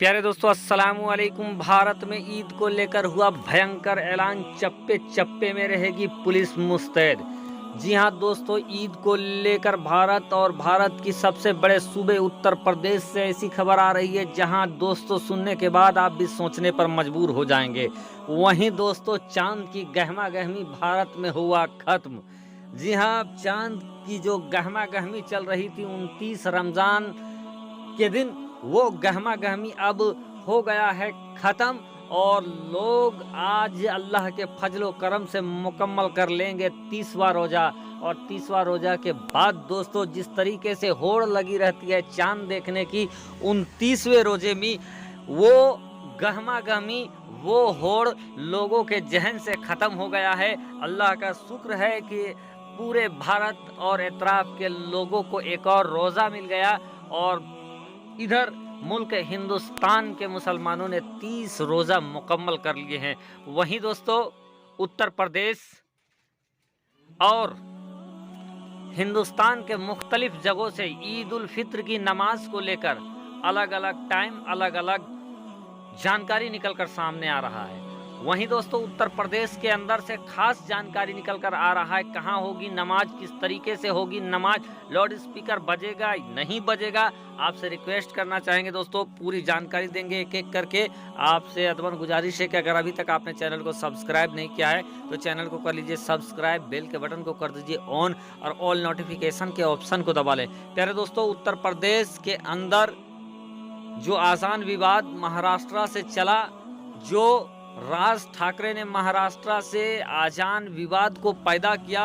प्यारे दोस्तों, अस्सलाम वालेकुम। भारत में ईद को लेकर हुआ भयंकर ऐलान, चप्पे चप्पे में रहेगी पुलिस मुस्तैद। जी हां दोस्तों, ईद को लेकर भारत और भारत की सबसे बड़े सूबे उत्तर प्रदेश से ऐसी खबर आ रही है जहां दोस्तों सुनने के बाद आप भी सोचने पर मजबूर हो जाएंगे। वहीं दोस्तों, चांद की गहमा गहमी भारत में हुआ खत्म। जी हां, चांद की जो गहमा गहमी चल रही थी 29 रमजान के दिन, वो गहमा गहमी अब हो गया है ख़त्म और लोग आज अल्लाह के फजलो करम से मुकम्मल कर लेंगे 30वां रोज़ा। और 30वां रोज़ा के बाद दोस्तों, जिस तरीके से होड़ लगी रहती है चांद देखने की 29वें रोज़े में, वो गहमा गहमी, वो होड़ लोगों के जहन से ख़त्म हो गया है। अल्लाह का शुक्र है कि पूरे भारत और एतराफ़ के लोगों को एक और रोज़ा मिल गया और इधर मुल्क हिंदुस्तान के मुसलमानों ने 30 रोज़ा मुकम्मल कर लिए हैं। वहीं दोस्तों, उत्तर प्रदेश और हिंदुस्तान के मुख्तलिफ जगहों से ईद उल फित्र की नमाज को लेकर अलग अलग टाइम, अलग अलग जानकारी निकलकर सामने आ रहा है। वहीं दोस्तों, उत्तर प्रदेश के अंदर से खास जानकारी निकलकर आ रहा है कहाँ होगी नमाज, किस तरीके से होगी नमाज, लाउड स्पीकर बजेगा नहीं बजेगा। आपसे रिक्वेस्ट करना चाहेंगे दोस्तों, पूरी जानकारी देंगे एक एक करके। आपसे अदबन गुजारिश है कि अगर अभी तक आपने चैनल को सब्सक्राइब नहीं किया है तो चैनल को कर लीजिए सब्सक्राइब, बेल के बटन को कर दीजिए ऑन और ऑल नोटिफिकेशन के ऑप्शन को दबा लें। प्यारे दोस्तों, उत्तर प्रदेश के अंदर जो आज़ान विवाद महाराष्ट्र से चला, जो राज ठाकरे ने महाराष्ट्र से आज़ान विवाद को पैदा किया,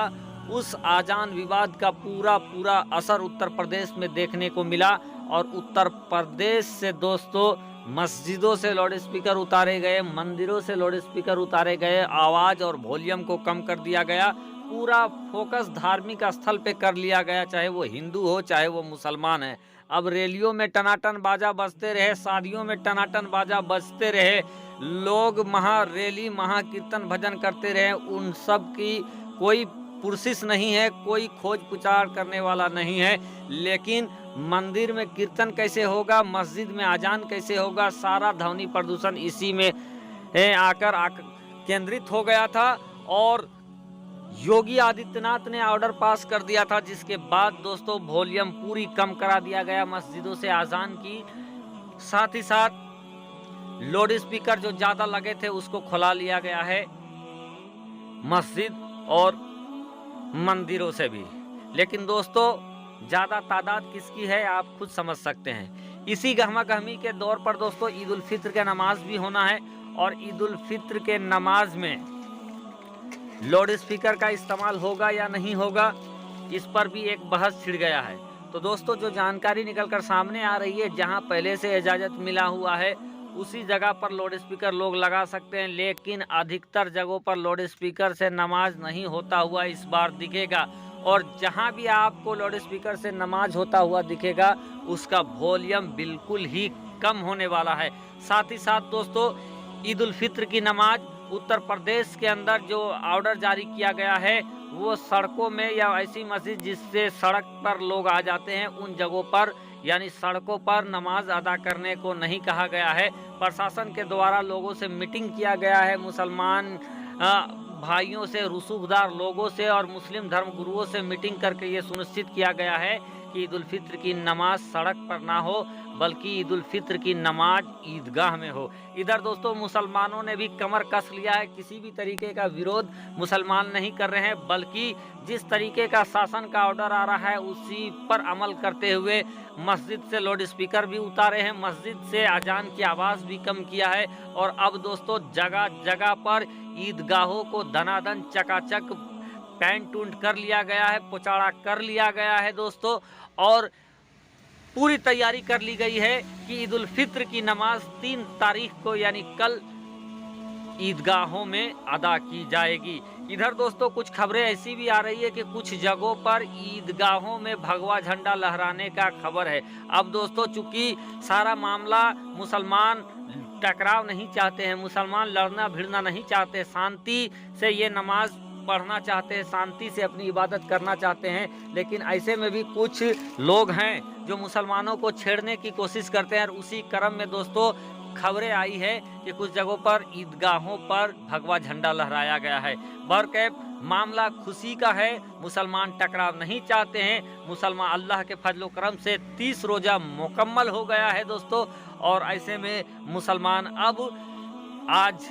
उस आज़ान विवाद का पूरा असर उत्तर प्रदेश में देखने को मिला। और उत्तर प्रदेश से दोस्तों मस्जिदों से लाउड स्पीकर उतारे गए, मंदिरों से लाउड स्पीकर उतारे गए, आवाज़ और वॉल्यूम को कम कर दिया गया। पूरा फोकस धार्मिक स्थल पे कर लिया गया, चाहे वो हिंदू हो चाहे वो मुसलमान है। अब रैलियों में टनाटन बाजा बजते रहे, शादियों में टनाटन बाजा बजते रहे, लोग महा रैली महा कीर्तन भजन करते रहे, उन सब की कोई पुरसिस नहीं है, कोई खोज पुचार करने वाला नहीं है। लेकिन मंदिर में कीर्तन कैसे होगा, मस्जिद में अजान कैसे होगा, सारा ध्वनि प्रदूषण इसी में आकर केंद्रित हो गया था। और योगी आदित्यनाथ ने ऑर्डर पास कर दिया था, जिसके बाद दोस्तों वॉल्यूम पूरी कम करा दिया गया मस्जिदों से आज़ान की। साथ ही साथ लाउड स्पीकर जो ज़्यादा लगे थे उसको खुला लिया गया है मस्जिद और मंदिरों से भी। लेकिन दोस्तों, ज़्यादा तादाद किसकी है आप खुद समझ सकते हैं। इसी गहमा गहमी के दौर पर दोस्तों ईद उल फित्र का नमाज भी होना है और ईद उल फित्र के नमाज में लाउड स्पीकर का इस्तेमाल होगा या नहीं होगा, इस पर भी एक बहस छिड़ गया है। तो दोस्तों, जो जानकारी निकलकर सामने आ रही है, जहां पहले से इजाज़त मिला हुआ है उसी जगह पर लाउड स्पीकर लोग लगा सकते हैं, लेकिन अधिकतर जगहों पर लाउड स्पीकर से नमाज नहीं होता हुआ इस बार दिखेगा। और जहां भी आपको लाउड स्पीकर से नमाज होता हुआ दिखेगा उसका वॉल्यूम बिल्कुल ही कम होने वाला है। साथ ही साथ दोस्तों, ईद उल फित्र की नमाज उत्तर प्रदेश के अंदर जो ऑर्डर जारी किया गया है, वो सड़कों में या ऐसी मस्जिद जिससे सड़क पर लोग आ जाते हैं उन जगहों पर, यानी सड़कों पर नमाज अदा करने को नहीं कहा गया है। प्रशासन के द्वारा लोगों से मीटिंग किया गया है, मुसलमान भाइयों से, रसूखदार लोगों से और मुस्लिम धर्म गुरुओं से मीटिंग करके ये सुनिश्चित किया गया है कि ईद उल फित्र की नमाज सड़क पर ना हो, बल्कि ईद उल फित्र की नमाज ईदगाह में हो। इधर दोस्तों मुसलमानों ने भी कमर कस लिया है, किसी भी तरीके का विरोध मुसलमान नहीं कर रहे हैं, बल्कि जिस तरीके का शासन का ऑर्डर आ रहा है उसी पर अमल करते हुए मस्जिद से लाउड स्पीकर भी उतारे हैं, मस्जिद से अजान की आवाज़ भी कम किया है। और अब दोस्तों जगह जगह पर ईदगाहों को धनाधन चकाचक पेंट उंट कर लिया गया है, पुचाड़ा कर लिया गया है दोस्तों। और पूरी तैयारी कर ली गई है कि ईद उल फित्र की नमाज 3 तारीख को यानी कल ईदगाहों में अदा की जाएगी। इधर दोस्तों कुछ खबरें ऐसी भी आ रही है कि कुछ जगहों पर ईदगाहों में भगवा झंडा लहराने का खबर है। अब दोस्तों चूंकि सारा मामला, मुसलमान टकराव नहीं चाहते हैं, मुसलमान लड़ना भिड़ना नहीं चाहते, शांति से ये नमाज पढ़ना चाहते हैं, शांति से अपनी इबादत करना चाहते हैं। लेकिन ऐसे में भी कुछ लोग हैं जो मुसलमानों को छेड़ने की कोशिश करते हैं। और उसी क्रम में दोस्तों खबरें आई है कि कुछ जगहों पर ईदगाहों पर भगवा झंडा लहराया गया है। बहरकैफ मामला खुशी का है, मुसलमान टकराव नहीं चाहते हैं। मुसलमान अल्लाह के फजल करम से 30 रोजा मुकम्मल हो गया है दोस्तों, और ऐसे में मुसलमान अब आज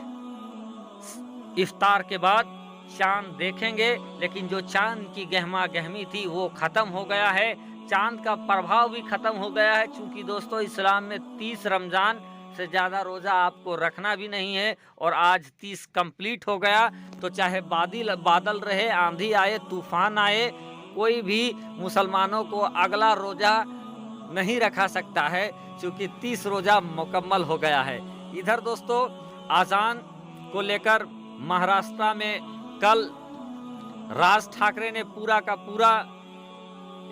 इफ्तार के बाद चांद देखेंगे। लेकिन जो चांद की गहमा गहमी थी वो खत्म हो गया है, चांद का प्रभाव भी खत्म हो गया है। चूंकि दोस्तों इस्लाम में 30 रमजान से ज़्यादा रोज़ा आपको रखना भी नहीं है, और आज 30 कंप्लीट हो गया। तो चाहे बादल रहे, आंधी आए, तूफान आए, कोई भी मुसलमानों को अगला रोज़ा नहीं रखा सकता है, क्योंकि 30 रोज़ा मुकम्मल हो गया है। इधर दोस्तों अजान को लेकर महाराष्ट्र में कल राज ठाकरे ने पूरा का पूरा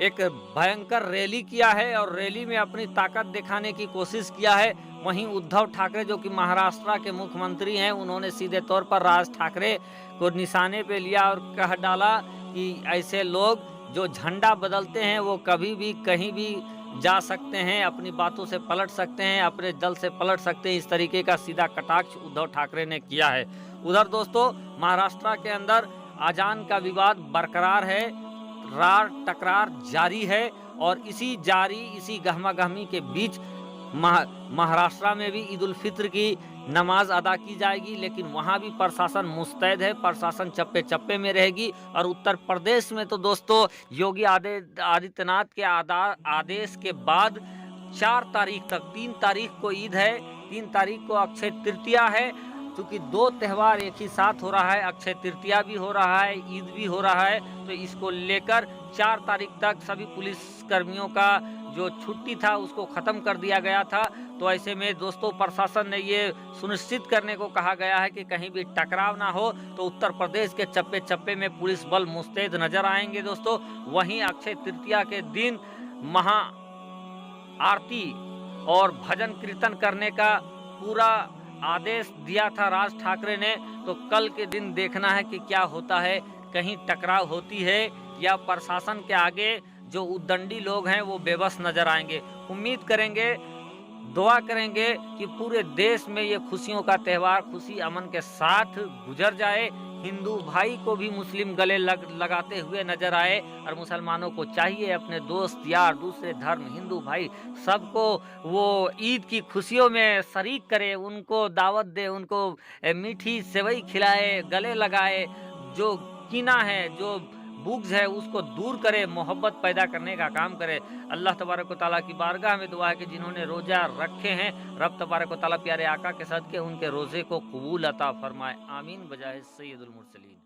एक भयंकर रैली किया है, और रैली में अपनी ताकत दिखाने की कोशिश किया है। वहीं उद्धव ठाकरे जो कि महाराष्ट्र के मुख्यमंत्री हैं, उन्होंने सीधे तौर पर राज ठाकरे को निशाने पे लिया और कह डाला कि ऐसे लोग जो झंडा बदलते हैं वो कभी भी कहीं भी जा सकते हैं, अपनी बातों से पलट सकते हैं, अपने दल से पलट सकते हैं। इस तरीके का सीधा कटाक्ष उद्धव ठाकरे ने किया है। उधर दोस्तों महाराष्ट्र के अंदर अजान का विवाद बरकरार है, रार टकरार जारी है, और इसी गहमा गहमी के बीच महाराष्ट्र में भी ईद उल फित्र की नमाज अदा की जाएगी। लेकिन वहां भी प्रशासन मुस्तैद है, प्रशासन चप्पे चप्पे में रहेगी। और उत्तर प्रदेश में तो दोस्तों योगी आदित्यनाथ के आदेश के बाद 4 तारीख तक, 3 तारीख को ईद है, 3 तारीख को अक्षय तृतीया है। क्योंकि 2 त्यौहार एक ही साथ हो रहा है, अक्षय तृतीया भी हो रहा है, ईद भी हो रहा है, तो इसको लेकर 4 तारीख तक सभी पुलिस कर्मियों का जो छुट्टी था उसको ख़त्म कर दिया गया था। तो ऐसे में दोस्तों प्रशासन ने ये सुनिश्चित करने को कहा गया है कि कहीं भी टकराव ना हो। तो उत्तर प्रदेश के चप्पे चप्पे में पुलिस बल मुस्तैद नजर आएंगे दोस्तों। वहीं अक्षय तृतीया के दिन महा आरती और भजन कीर्तन करने का पूरा आदेश दिया था राज ठाकरे ने। तो कल के दिन देखना है कि क्या होता है, कहीं टकराव होती है या प्रशासन के आगे जो उद्दंडी लोग हैं वो बेबस नजर आएंगे। उम्मीद करेंगे, दुआ करेंगे कि पूरे देश में ये खुशियों का त्यौहार खुशी अमन के साथ गुजर जाए। हिंदू भाई को भी मुस्लिम गले लगाते हुए नजर आए, और मुसलमानों को चाहिए अपने दोस्त यार, दूसरे धर्म, हिंदू भाई सबको वो ईद की खुशियों में शरीक करे, उनको दावत दे, उनको मीठी सेवई खिलाए, गले लगाए, जो कीना है, जो बुग्ज है उसको दूर करे, मोहब्बत पैदा करने का काम करे। अल्लाह तबारक व तआला की बारगाह में दुआ है कि जिन्होंने रोजा रखे हैं, रब तबारक व तआला प्यारे आका के सदके उनके रोजे को कबूल अता फरमाए। आमीन बजाए सैयदुल मुरसलीन।